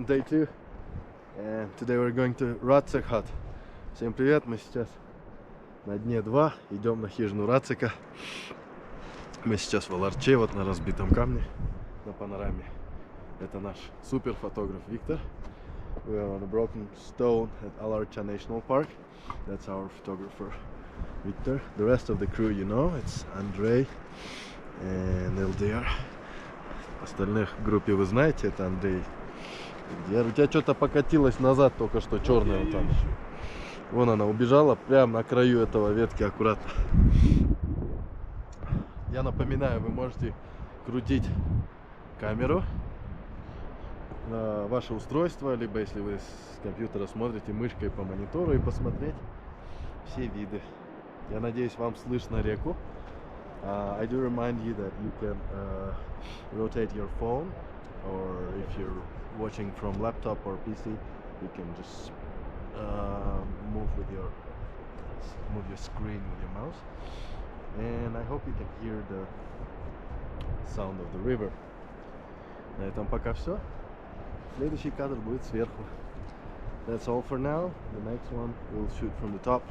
Day 2, and today we're going to Racek Hut. Всем привет, мы сейчас на дне 2, идем на хижину Рацика. Мы сейчас в Аларче, вот на разбитом камне, на панораме. Это наш супер фотограф Виктор. We are on a broken stone at Alarcha National Park. That's our photographer Victor. The rest of the crew, you know, it's Andrei and Eldir. Остальных в группе вы знаете, это Андрей. У тебя что-то покатилось назад только что, черное вот там. Вон она убежала, прямо на краю этого ветки, аккуратно. Я напоминаю, вы можете крутить камеру на ваше устройство, либо если вы с компьютера смотрите, мышкой по монитору и посмотреть все виды. Я надеюсь, вам слышно реку. I do remind you that you can rotate your phone, or if you're watching from laptop or PC, you can just move your screen with your mouse. And I hope you can hear the sound of the river. На этом пока все. Следующий кадр будет сверху. That's all for now. The next one we'll shoot from the top.